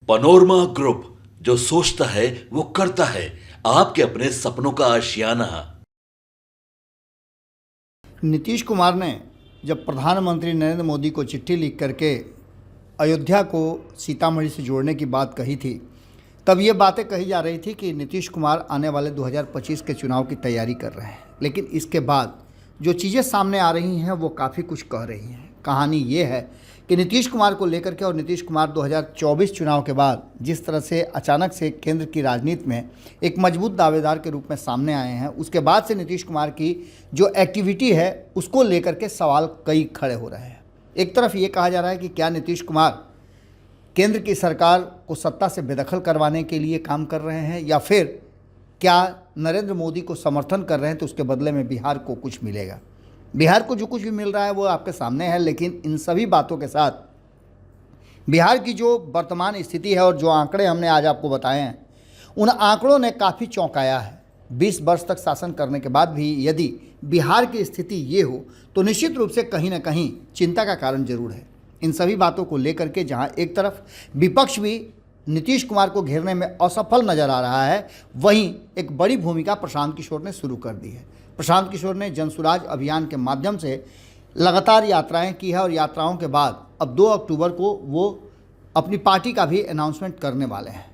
Panorama group, जो सोचता है वो करता है। आपके अपने सपनों का आशियाना। नीतीश कुमार ने जब प्रधानमंत्री नरेंद्र मोदी को चिट्ठी लिख करके अयोध्या को सीतामढ़ी से जोड़ने की बात कही थी, तब ये बातें कही जा रही थी कि नीतीश कुमार आने वाले 2025 के चुनाव की तैयारी कर रहे हैं। लेकिन इसके बाद जो चीज़ें सामने आ रही हैं वो काफ़ी कुछ कह रही हैं। कहानी ये है कि नीतीश कुमार को लेकर के, और नीतीश कुमार 2024 चुनाव के बाद जिस तरह से अचानक से केंद्र की राजनीति में एक मजबूत दावेदार के रूप में सामने आए हैं, उसके बाद से नीतीश कुमार की जो एक्टिविटी है उसको लेकर के सवाल कई खड़े हो रहे हैं। एक तरफ ये कहा जा रहा है कि क्या नीतीश कुमार केंद्र की सरकार को सत्ता से बेदखल करवाने के लिए काम कर रहे हैं, या फिर क्या नरेंद्र मोदी को समर्थन कर रहे हैं तो उसके बदले में बिहार को कुछ मिलेगा। बिहार को जो कुछ भी मिल रहा है वो आपके सामने है, लेकिन इन सभी बातों के साथ बिहार की जो वर्तमान स्थिति है और जो आंकड़े हमने आज आपको बताए हैं, उन आंकड़ों ने काफ़ी चौंकाया है। 20 वर्ष तक शासन करने के बाद भी यदि बिहार की स्थिति ये हो तो निश्चित रूप से कहीं ना कहीं चिंता का कारण जरूर है। इन सभी बातों को लेकर के जहां एक तरफ विपक्ष भी नीतीश कुमार को घेरने में असफल नजर आ रहा है, वहीं एक बड़ी भूमिका प्रशांत किशोर ने शुरू कर दी है। प्रशांत किशोर ने जनसुराज अभियान के माध्यम से लगातार यात्राएं की है और यात्राओं के बाद अब 2 अक्टूबर को वो अपनी पार्टी का भी अनाउंसमेंट करने वाले हैं।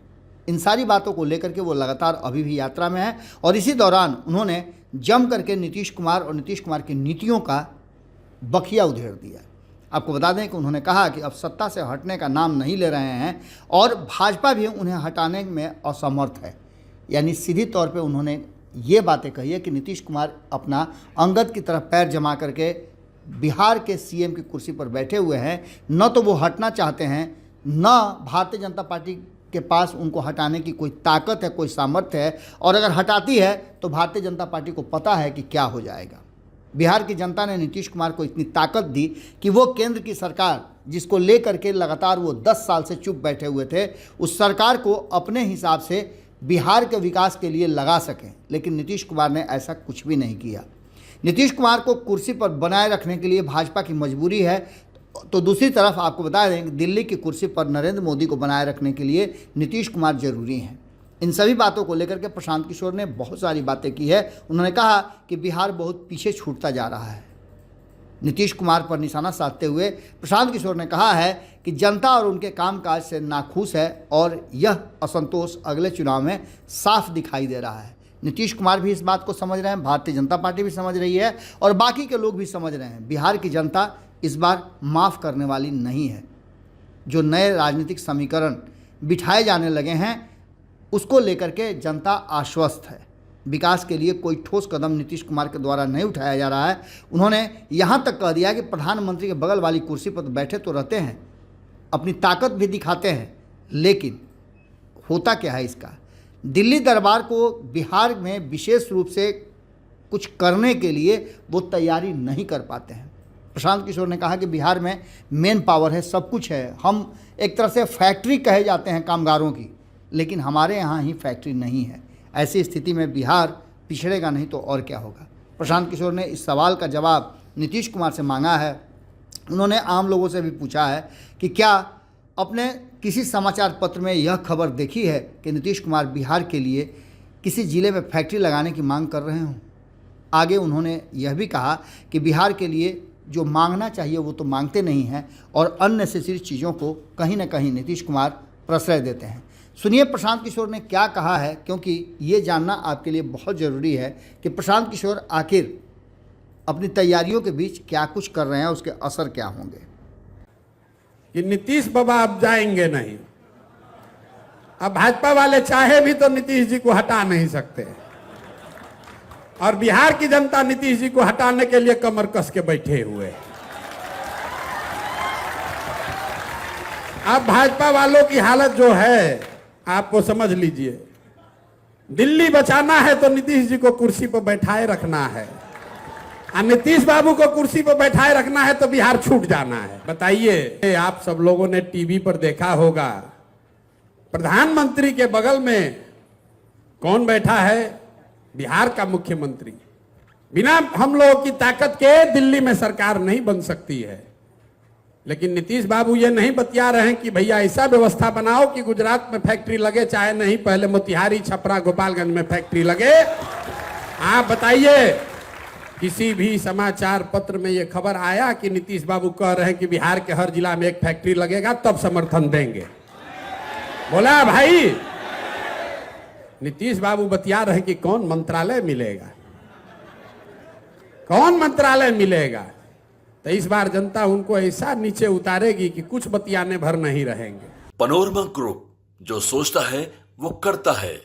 इन सारी बातों को लेकर के वो लगातार अभी भी यात्रा में है और इसी दौरान उन्होंने जम करके नीतीश कुमार और नीतीश कुमार की नीतियों का बखिया उधेड़ दिया। आपको बता दें कि उन्होंने कहा कि अब सत्ता से हटने का नाम नहीं ले रहे हैं और भाजपा भी उन्हें हटाने में असमर्थ है। यानी सीधी तौर पे उन्होंने ये बातें कही है कि नीतीश कुमार अपना अंगद की तरफ पैर जमा करके बिहार के सीएम की कुर्सी पर बैठे हुए हैं। न तो वो हटना चाहते हैं, न भारतीय जनता पार्टी के पास उनको हटाने की कोई ताकत है, कोई सामर्थ्य है, और अगर हटाती है तो भारतीय जनता पार्टी को पता है कि क्या हो जाएगा। बिहार की जनता ने नीतीश कुमार को इतनी ताकत दी कि वो केंद्र की सरकार, जिसको लेकर के लगातार वो 10 साल से चुप बैठे हुए थे, उस सरकार को अपने हिसाब से बिहार के विकास के लिए लगा सकें। लेकिन नीतीश कुमार ने ऐसा कुछ भी नहीं किया। नीतीश कुमार को कुर्सी पर बनाए रखने के लिए भाजपा की मजबूरी है, तो दूसरी तरफ आपको बता दें कि दिल्ली की कुर्सी पर नरेंद्र मोदी को बनाए रखने के लिए नीतीश कुमार जरूरी हैं। इन सभी बातों को लेकर के प्रशांत किशोर ने बहुत सारी बातें की है। उन्होंने कहा कि बिहार बहुत पीछे छूटता जा रहा है। नीतीश कुमार पर निशाना साधते हुए प्रशांत किशोर ने कहा है कि जनता और उनके कामकाज से नाखुश है और यह असंतोष अगले चुनाव में साफ दिखाई दे रहा है। नीतीश कुमार भी इस बात को समझ रहे हैं, भारतीय जनता पार्टी भी समझ रही है और बाकी के लोग भी समझ रहे हैं। बिहार की जनता इस बार माफ़ करने वाली नहीं है। जो नए राजनीतिक समीकरण बिठाए जाने लगे हैं उसको लेकर के जनता आश्वस्त है। विकास के लिए कोई ठोस कदम नीतीश कुमार के द्वारा नहीं उठाया जा रहा है। उन्होंने यहाँ तक कह दिया कि प्रधानमंत्री के बगल वाली कुर्सी पर बैठे तो रहते हैं, अपनी ताकत भी दिखाते हैं, लेकिन होता क्या है इसका। दिल्ली दरबार को बिहार में विशेष रूप से कुछ करने के लिए वो तैयारी नहीं कर पाते हैं। प्रशांत किशोर ने कहा कि बिहार में मेन पावर है, सब कुछ है। हम एक तरह से फैक्ट्री कहे जाते हैं कामगारों की, लेकिन हमारे यहाँ ही फैक्ट्री नहीं है। ऐसी स्थिति में बिहार पिछड़ेगा नहीं तो और क्या होगा। प्रशांत किशोर ने इस सवाल का जवाब नीतीश कुमार से मांगा है। उन्होंने आम लोगों से भी पूछा है कि क्या अपने किसी समाचार पत्र में यह खबर देखी है कि नीतीश कुमार बिहार के लिए किसी ज़िले में फैक्ट्री लगाने की मांग कर रहे हों। आगे उन्होंने यह भी कहा कि बिहार के लिए जो मांगना चाहिए वो तो मांगते नहीं हैं और अननेसेसरी चीज़ों को कहीं ना कहीं नीतीश कुमार प्रश्रय देते हैं। सुनिए प्रशांत किशोर ने क्या कहा है, क्योंकि ये जानना आपके लिए बहुत ज़रूरी है कि प्रशांत किशोर आखिर अपनी तैयारियों के बीच क्या कुछ कर रहे हैं, उसके असर क्या होंगे। कि नीतीश बाबा अब जाएंगे नहीं। अब भाजपा वाले चाहे भी तो नीतीश जी को हटा नहीं सकते और बिहार की जनता नीतीश जी को हटाने के लिए कमर कस के बैठे हुए। अब भाजपा वालों की हालत जो है आपको समझ लीजिए। दिल्ली बचाना है तो नीतीश जी को कुर्सी पर बैठाए रखना है, और नीतीश बाबू को कुर्सी पर बैठाए रखना है तो बिहार छूट जाना है। बताइए, आप सब लोगों ने टीवी पर देखा होगा, प्रधानमंत्री के बगल में कौन बैठा है? बिहार का मुख्यमंत्री। बिना हम लोगों की ताकत के दिल्ली में सरकार नहीं बन सकती है। लेकिन नीतीश बाबू ये नहीं बतिया रहे हैं कि भैया ऐसा व्यवस्था बनाओ कि गुजरात में फैक्ट्री लगे, चाहे नहीं, पहले मोतिहारी, छपरा, गोपालगंज में फैक्ट्री लगे। आप बताइए, किसी भी समाचार पत्र में ये खबर आया कि नीतीश बाबू कह रहे हैं कि बिहार के हर जिला में एक फैक्ट्री लगेगा, तब समर्थन देंगे? बोला भाई? नीतीश बाबू बतिया रहे हैं कि कौन मंत्रालय मिलेगा, कौन मंत्रालय मिलेगा। तो इस बार जनता उनको ऐसा नीचे उतारेगी कि कुछ बतियाने भर नहीं रहेंगे। पनोरमा ग्रुप, जो सोचता है वो करता है।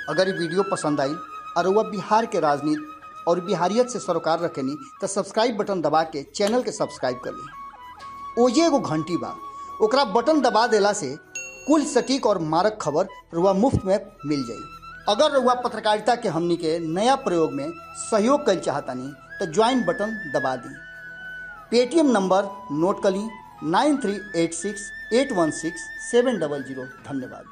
अगर ये वीडियो पसंद आई और वह बिहार के राजनीति और बिहारियत से सरोकार रखेनी तो सब्सक्राइब बटन दबा के चैनल के सब्सक्राइब कर ली। ओजे एगो घंटी बा, ओकरा बटन दबा देला से कुल सटीक और मारक खबर रुआ मुफ्त में मिल जाई। अगर रुआ पत्रकारिता के हमनी के नया प्रयोग में सहयोग कर चाहतानी तो ज्वाइन बटन दबा दी। पेटीएम नंबर नोट कर ली 9386816700। धन्यवाद।